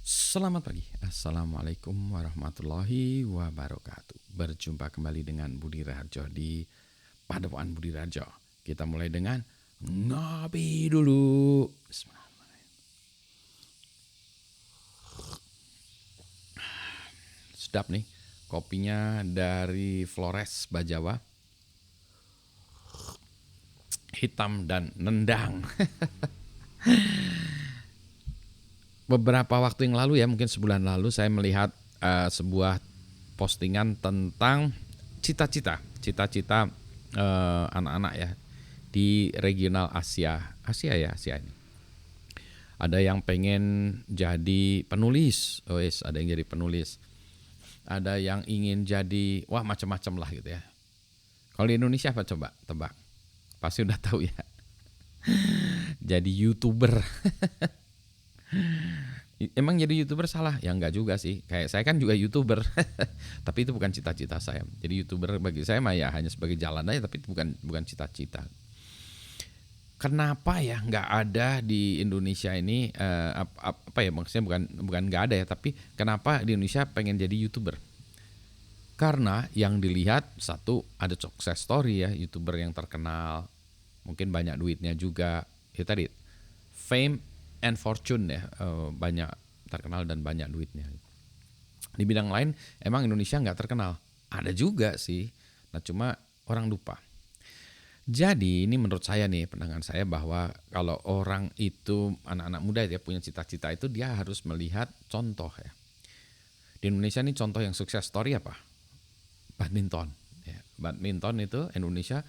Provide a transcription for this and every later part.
Selamat pagi, Assalamualaikum warahmatullahi wabarakatuh. Berjumpa kembali dengan Budi Raharjo di Padepokan Budi Raharjo. Kita mulai dengan ngopi dulu. Bismillahirrahmanirrahim. Sedap nih, kopinya dari Flores Bajawa. Hitam dan nendang. Beberapa waktu yang lalu ya, mungkin sebulan lalu saya melihat sebuah postingan tentang cita-cita anak-anak ya di regional Asia ini. Ada yang pengen jadi penulis, ada yang jadi penulis. Ada yang ingin jadi macam-macam lah gitu ya. Kalau di Indonesia apa coba tebak? Pasti udah tahu ya. Jadi YouTuber. Emang jadi YouTuber salah? Ya enggak juga sih. Kayak saya kan juga YouTuber. Tapi itu bukan cita-cita saya. Jadi YouTuber bagi saya mah ya hanya sebagai jalan aja, tapi itu bukan cita-cita. Kenapa ya nggak ada di Indonesia ini apa ya, maksudnya bukan nggak ada ya, tapi kenapa di Indonesia pengen jadi YouTuber? Karena yang dilihat satu, ada success story ya, YouTuber yang terkenal, mungkin banyak duitnya juga. Itu tadi fame and fortune ya, banyak terkenal dan banyak duitnya. Di bidang lain emang Indonesia nggak terkenal, ada juga sih, nah cuma orang lupa. Jadi ini menurut saya nih, pandangan saya bahwa kalau orang itu, anak-anak muda ya punya cita-cita itu, dia harus melihat contoh ya. Di Indonesia nih contoh yang sukses story apa? Badminton ya. Badminton itu Indonesia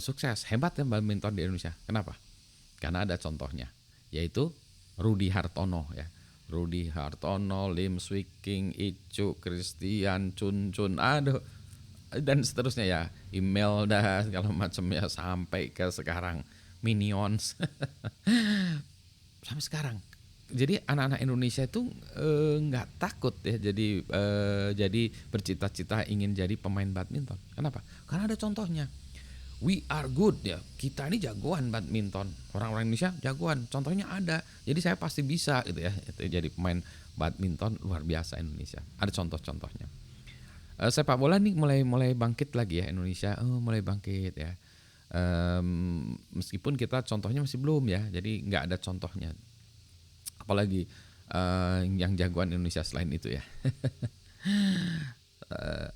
sukses, hebat ya badminton di Indonesia. Kenapa? Karena ada contohnya, yaitu Rudy Hartono ya. Rudy Hartono, Lim Swee King, Icu, Christian, Chun, aduh, dan seterusnya ya, Imelda segala macam ya, sampai ke sekarang Minions. Sampai sekarang. Jadi anak-anak Indonesia itu nggak takut ya, jadi bercita-cita ingin jadi pemain badminton. Kenapa? Karena ada contohnya. We are good ya, kita ini jagoan badminton, orang-orang Indonesia jagoan, contohnya ada, jadi saya pasti bisa gitu ya, itu jadi pemain badminton luar biasa Indonesia, ada contoh-contohnya. Sepak bola nih mulai bangkit lagi ya Indonesia, mulai bangkit ya. Meskipun kita contohnya masih belum ya, jadi nggak ada contohnya, apalagi yang jagoan Indonesia selain itu ya.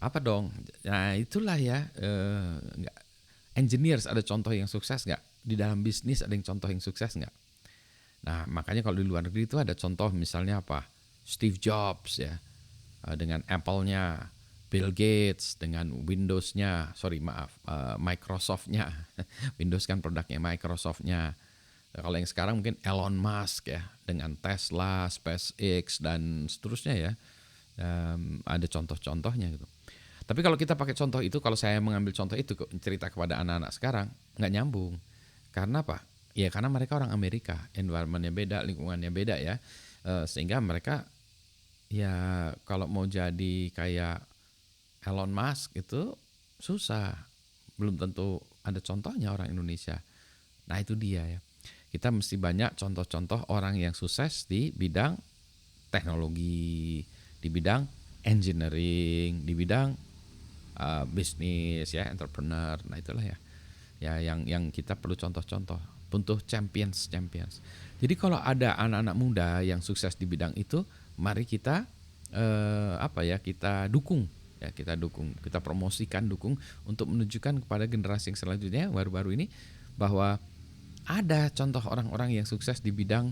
Apa dong? Nah itulah ya, nggak. Engineers ada contoh yang sukses nggak? Di dalam bisnis ada yang contoh yang sukses nggak? Nah makanya kalau di luar negeri itu ada contoh, misalnya apa? Steve Jobs ya, dengan Apple-nya, Bill Gates dengan Windows-nya, Microsoft-nya. Windows kan produknya Microsoft-nya. Kalau yang sekarang mungkin Elon Musk ya, dengan Tesla, SpaceX dan seterusnya ya. Ada contoh-contohnya gitu. Tapi kalau kita pakai contoh itu, kalau saya mengambil contoh itu cerita kepada anak-anak sekarang, nggak nyambung. Karena apa? Ya karena mereka orang Amerika, environmentnya beda, lingkungannya beda ya. Sehingga mereka ya kalau mau jadi kayak Elon Musk itu susah. Belum tentu ada contohnya orang Indonesia. Nah itu dia ya. Kita mesti banyak contoh-contoh orang yang sukses di bidang teknologi, di bidang engineering, di bidang bisnis ya, entrepreneur. Nah itulah ya, yang kita perlu contoh-contoh, butuh champions. Jadi kalau ada anak-anak muda yang sukses di bidang itu, mari kita kita dukung ya, kita promosikan, dukung untuk menunjukkan kepada generasi yang selanjutnya baru-baru ini bahwa ada contoh orang-orang yang sukses di bidang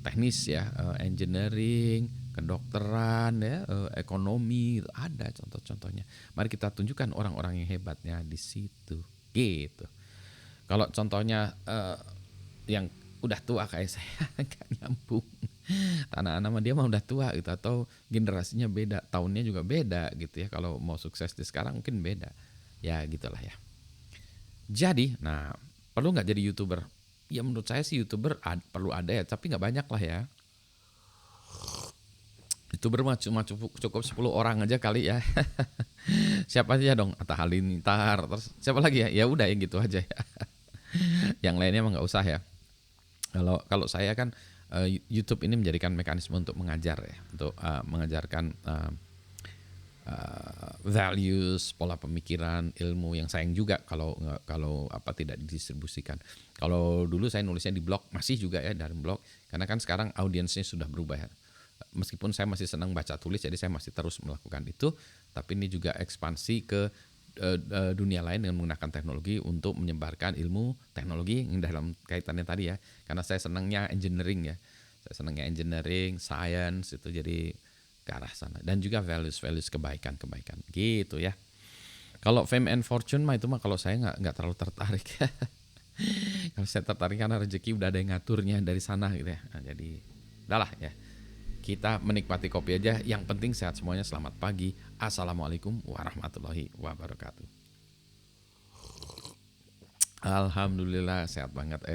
teknis ya, engineering, kedokteran ya, ekonomi, ada contoh-contohnya. Mari kita tunjukkan orang-orang yang hebatnya di situ gitu. Kalau contohnya yang udah tua kayak saya, nggak nyambung. Anak-anak dia mah udah tua gitu, atau generasinya beda, tahunnya juga beda gitu ya. Kalau mau sukses di sekarang mungkin beda ya, gitulah ya. Jadi nah, perlu nggak jadi YouTuber? Ya menurut saya sih YouTuber perlu ada ya, tapi nggak banyak lah ya. YouTuber mah cuma cukup 10 orang aja kali ya. Siapa aja dong? Atta Halilintar, terus siapa lagi ya? Ya udah ya gitu aja ya. Yang lainnya emang nggak usah ya. Kalau saya kan YouTube ini menjadikan mekanisme untuk mengajar ya, untuk mengajarkan values, pola pemikiran, ilmu yang sayang juga kalau apa tidak didistribusikan. Kalau dulu saya nulisnya di blog, masih juga ya dari blog, karena kan sekarang audiensnya sudah berubah ya. Meskipun saya masih senang baca tulis, jadi saya masih terus melakukan itu, tapi ini juga ekspansi ke dunia lain dengan menggunakan teknologi untuk menyebarkan ilmu teknologi yang dalam kaitannya tadi ya. Karena saya senangnya engineering ya, saya senangnya engineering, science itu, jadi ke arah sana, dan juga values kebaikan gitu ya. Kalau fame and fortune mah itu mah kalau saya nggak terlalu tertarik. Kalau saya tertarik karena rezeki udah ada yang ngaturnya dari sana gitu ya. Nah, jadi udahlah ya, kita menikmati kopi aja, yang penting sehat semuanya. Selamat pagi, assalamualaikum warahmatullahi wabarakatuh. Alhamdulillah sehat banget